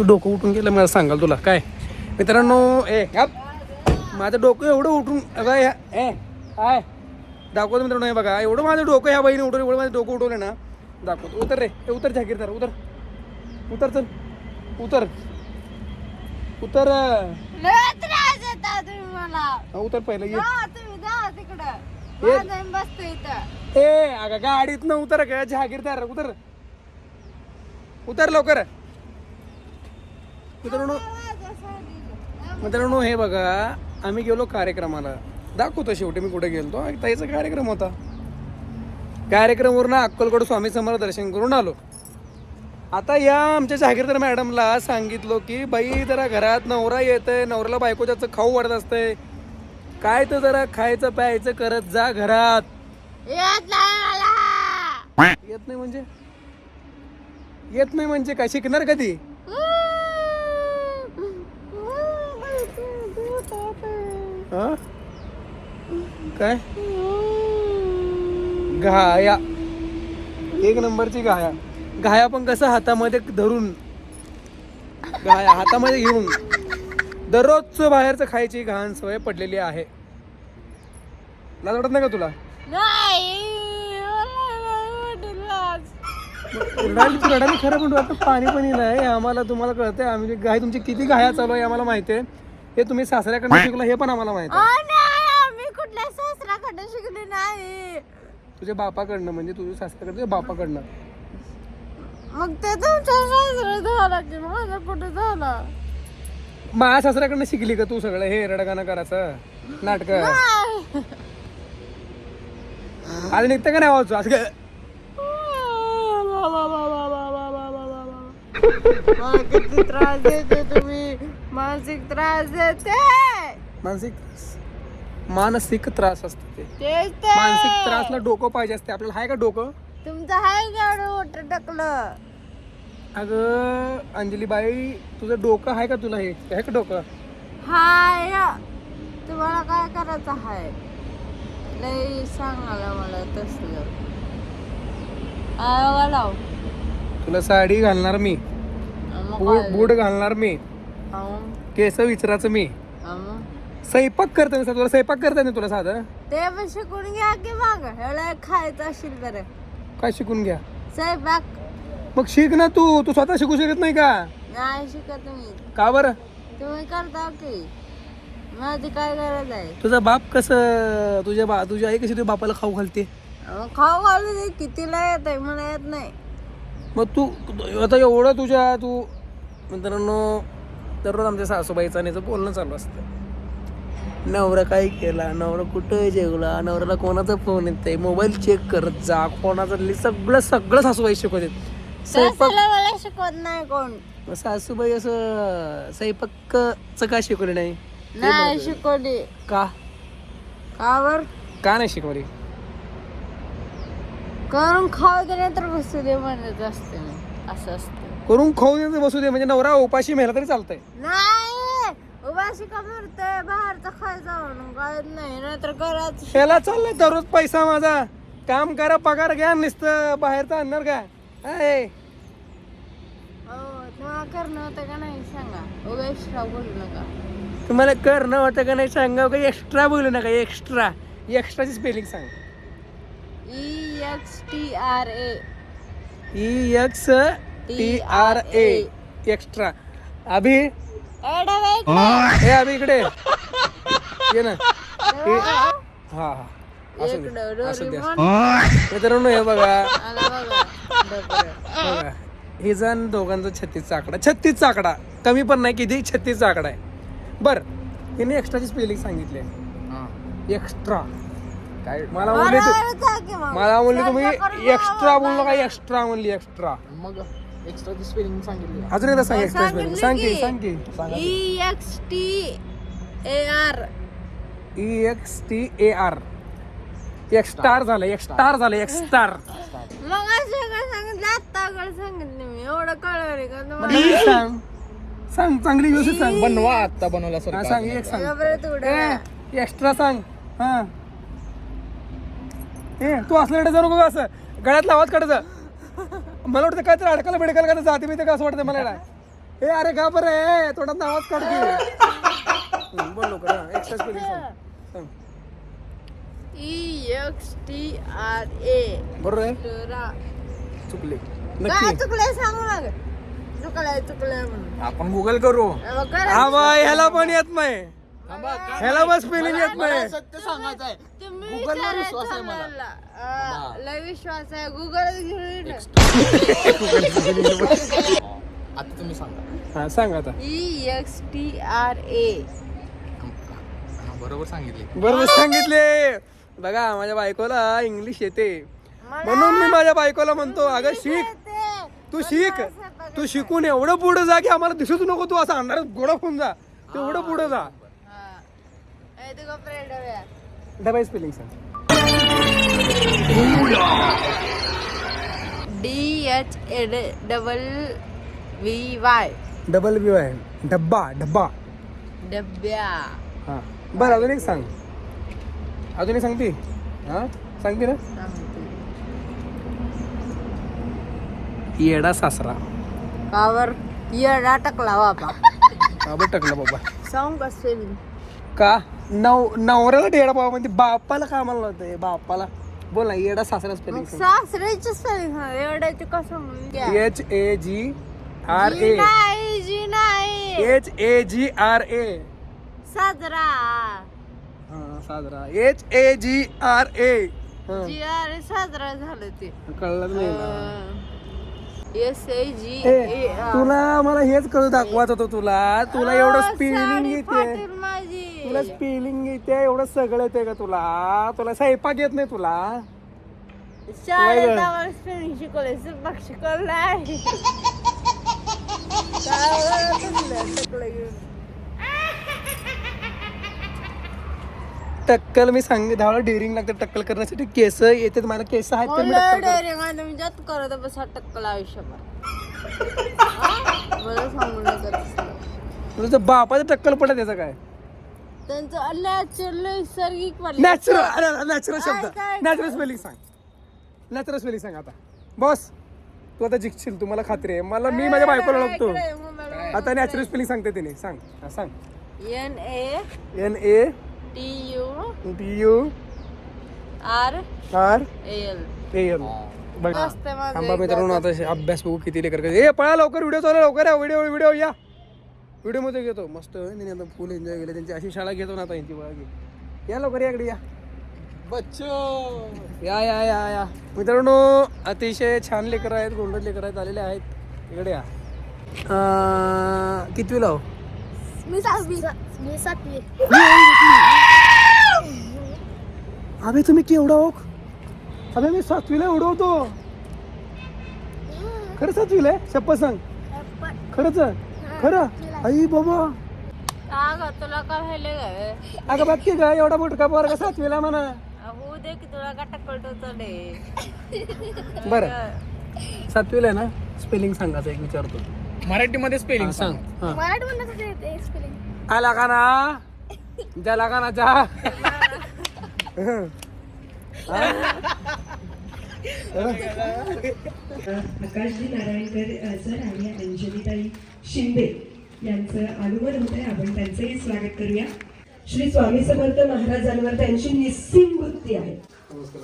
डोकं उठून गेलं मला सांगाल तुला काय मित्रांनो. माझं डोकं एवढं उठून काय दाखवतो मित्रांनो. हे बघा एवढं माझं डोकं ह्या बहिणी उठवलं, एवढं माझं डोकं उठवलं ना. दाखवतो. उतर रे, उतर जागीरदार, उतर उतर चल उतर उतर उतर पहिलं ये. अगं गाडीत न उतर का जहागीरदार, उतर उतर लवकर. मित्रांनो हे बघा आम्ही गेलो कार्यक्रमाला. दाखवतो शेवटी मी कुठे गेलो. ताईचा कार्यक्रम होता. कार्यक्रमवरून अक्कलकोट स्वामी समर्थ दर्शन करून आलो. आता या आमच्या जहागीरदार मॅडमला सांगितलो की बाई जरा घरात नवरा येतंय, नवऱ्याला बायको त्याचं खाऊ वाढत असतंय, काय तर जरा खायचं प्यायचं करत जा घरात. येत नाही म्हणजे येत नाही म्हणजे काय शिकणार कधी. काय घाया एक नंबरची घाया. घाया पण कसं हातामध्ये धरून, घाया हातामध्ये घेऊन दररोजचं बाहेरचं खायची घाण सवय पडलेली आहे. लाज वाटत नाही का तुला. रडायला खरं म्हणतो. आता पाणी पण नाही आम्हाला, तुम्हाला कळतंय आम्ही गाय तुमची किती घाया चालू आहे आम्हाला माहिती आहे. हे तुम्ही सासऱ्याकडनं शिकला हे पण आम्हाला माहिती आहे. कुठल्या सासऱ्याकडनं शिकले नाही, तुझ्या बापाकडनं. म्हणजे तुझ्या सासऱ्याकडे तुझ्या बापाकडनं. मग ते तुमच्या सासरा झाला की माझा कुठे झाला. माझ्या सासऱ्याकडनं शिकली का तू सगळं हे रडगाणं करायचं नाटक. आज निघतं का नाही आवाज असं काय. किती त्रास देते तुम्ही. मानसिक त्रास देते. मानसिक त्रास असते ते. मानसिक त्रासला डोकं पाहिजे असते आपल्याला. हाय का डोकं तुमचं हाय का मोठं टाकलं. अगं अंजली बाई तुझं डोकं आहे का. तुला हे आहे का डोकं. हाय तुम्हाला काय करायचं हाय. लई सांगायला मला तसलं. लाव तुला साडी घालणार मी, बूट घालणार मी, केस विचारायचं मी, स्वयंपाक करता मी. तुला स्वयंपाक करता नाही तुला साधं. ते पण शिकून घ्या की मग. एवढं खायचं असेल तर काय शिकून घ्या. स्वयंपाक मग शिक ना तू. तू स्वतः शिकू शकत नाही का. नाही शिकत मी. का बरं. तुम्ही करता की माझी काय गरज आहे. तुझा बाप कसं तुझी आई कशी तुझ्या बापाला खाऊ घालते. खाऊ घालू कितीला येत आहे मला येत नाही. मग तू आता एवढं तू मित्रांनो दररोज आमच्या सासूबाईचं आणि बोलणं चालू असतं. नवरा काय केला, नवरा कुठं जेवला, नवऱ्याला कोणाचा फोन येतोय, मोबाईल चेक करत जा, कोणाचं सगळं सासूबाई शिकवते. मला शिकवत नाही कोण. सासूबाई असं स्वयंपाकचं का शिकवले नाही. नाही शिकवली का. कावर का नाही शिकवली. करून खाऊ दे नाही तर बसू दे म्हणत असते मी. असं असतं. करून खाऊ दे बसू दे म्हणजे नवरा उपाशी मेला तरी चालतंय. नाही उपाशी का मरतोय. बाहेरचं खायचं काय नाही नाहीतर करायचं. ह्याला चाललंय दररोज पैसा माझा. काम करा पगार घ्या नुसतं बाहेरचं आणणार का. तुम्हाला करणं होतं का नाही सांगा. उगा एक्स्ट्रा बोलू नका. तुम्हाला करणं होतं का नाही सांगा. का एक्स्ट्रा बोलू नका. एक्स्ट्राची स्पेलिंग सांग. EXTRA extra. अभि अभि इकडे ये ना. हा मित्रांनो हे बघा हे जण दोघांचा 36चा आकडा. 36चा आकडा कमी पण नाही किती. 36चा आकडा आहे. बर हिने एक्स्ट्राची स्पेलिंग सांगितली. एक्स्ट्रा काय मला म्हणली तुम्ही एक्स्ट्रा बोललो का. एक्स्ट्रा म्हणली. एक्स्ट्रा मग एक्स्ट्राची स्पेलिंग सांगितली. अजून एकदा सांग. एक्स्ट्रा स्पेलिंग सांग की. EXTAR एक्स्टार झालं. एक्स्टार मग सांगितलं आता सांगितलं मी. एवढं कळलं का तुम्हाला. सांग चांगली व्यवस्थित सांग. बनवा आता बनवला सर. सांग एक सांग. एक्स्ट्रा सांग. हा तू असल्याकडे जाऊ नको असं गळ्यातला आवाज काढायचा. मला वाटतं काय तर अडकायला बिडकायला का जाती बिते का असं वाटतं मला. ए अरे का बरं तोंडात आवाज काढते बोल लवकर एक्स्ट्रा स्पेलिंग सांग EXTRA बरोबर आहे टरा. चुकले काय नक्की चुकलंय सांगू ना ग. चुकलंय म्हणून आपण गुगल करू हा बाय ह्याला पण येत नाही ह्याला बस स्पेलिंग येत नाही सत्य सांगायचं आहे तुम्ही Google वर विचारायचं विश्वास आहे मला. मला. लय विश्वास आहे गुगल घेऊन आता तुम्ही सांगा हा सांग आता EXTRA. हा, बरोबर सांगितले बरोबर सांगितले बघा माझ्या बायकोला इंग्लिश येते म्हणून मी माझ्या बायकोला म्हणतो अगं शिक तू शिक तू शिकून एवढं पुढे जा की आम्हाला दिसूच नको तू असं अंधारात गोडा होऊन जा तेवढं पुढे जा डबल स्पेलिंग सांग DHAVY डबल व्ही आहे डब्बा डब्बा डब्या. हा बरं अजून एक सांग अजून एक सांगते हा सांगते ना येडा सासरा कावर येडा टाकला बाबा. बाबा टाकला बाबा सांग का स्पेलिंग. का नवऱ्याला येडा बाबा म्हणते बापाला काय म्हणलं होतं बापाला बोल ना येडा सासरा स्पेलिंग सासऱ्याची स्पेलिंग एवढ्याची कसं HAGRA जी नाही HAGRA साजरा. साजरा HAGRA जी अरे साजरा झालं ते. कळलं नाही ना SAGA. ए, तुला मला हेच कळू दाखवायचं होतं तुला एवढं स्पेलिंग येते माझी तुला स्पेलिंग येते एवढं सगळं येते का तुला स्वयंपाक येत नाही तुला शाळेत आम्हाला स्पेलिंग शिकवलंय स्वयंपाक शिकवलं नाही. टक्कल मी सांगितलं डेअरिंग लागतं टक्कल करण्यासाठी केस येते मला केस आहेत तर मी टक्कल करतो. तुम्ही जात करत बसा टक्कल आयुष्यभर. मला सांगू नका तसलं. तुझं बापाचं टक्कल पडत त्याचं काय त्यांचं नॅचरल नैसर्गिक नॅचरल शब्द काय? नॅचरल स्पेलिंग सांग नॅचरल स्पेलिंग सांग आता बस तू आता जिंकशील तुम्हाला खात्री आहे मला मी माझ्या बायकोला ओळखतो आता नॅचरल स्पेलिंग सांगते तिने सांग हा, सांग NATURAL बघा थांबा मित्रांनो आता अभ्यास बघू किती लेकर ए पळा लवकर व्हिडिओ चालू लवकर या व्हिडिओ या व्हिडिओ मध्ये घेतो मस्त मी आता फुल एन्जॉय केलं त्यांची अशी शाळा घेतो ना आता यांची बघा की या लवकर या इकडे या बच्चो या या या या मित्रांनो अतिशय छान लेकर आहेत गोंडस लेकर आहेत आलेले आहेत इकडे या कितवीला हो मी सातवी. अबे तुम्ही केवढा हो अबे मी 7वीला उडवतो खरं 7वीला आहे शपथ सांग खरंच खरं आई बाबा तुला काय व्हायला काय अगं बघ की का एवढा मोठा पोरगा 7वीला म्हणा होऊ दे की तुला का टक्कल बरं 7वीला आहे ना स्पेलिंग सांगायचं एक विचारतो मराठीमध्ये स्पेलिंग सांग मराठी स्पेलिंग. आला का ना ज्याला का ना जा आकाशजी नारायणकर सर आणि अंजलीताई शिंदे यांचं आगमन होत आहे आपण त्यांचंही स्वागत करूया. श्री स्वामी समर्थ महाराजांवर त्यांची निस्सीम वृत्ती आहे.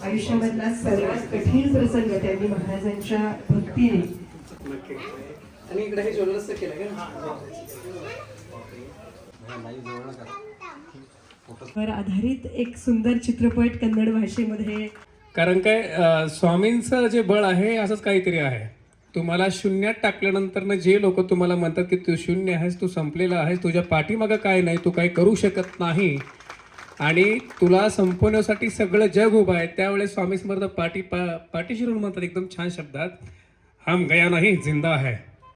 आयुष्यामधला सर्वात कठीण प्रसंग त्यांनी महाराजांच्या भक्तीने आणि इकडे हे जोडलंच केलं वर आधारित एक सुंदर चित्रपट कन्नड भाषेमध्ये. कारण काय स्वामींचं जे बळ आहे असंच काहीतरी आहे. तुम्हाला शून्यात टाकल्यानंतर जे लोक तुम्हाला म्हणतात की तू शून्य आहेस, तू संपलेला आहेस, तुझ्या पाठीमागं काय नाही, तू काही करू शकत नाही आणि तुला संपवण्यासाठी सगळं जग उभं आहे, त्यावेळेस स्वामी समर्थ पाठीशी म्हणतात एकदम छान शब्दात, हम गया नाही जिंदा है.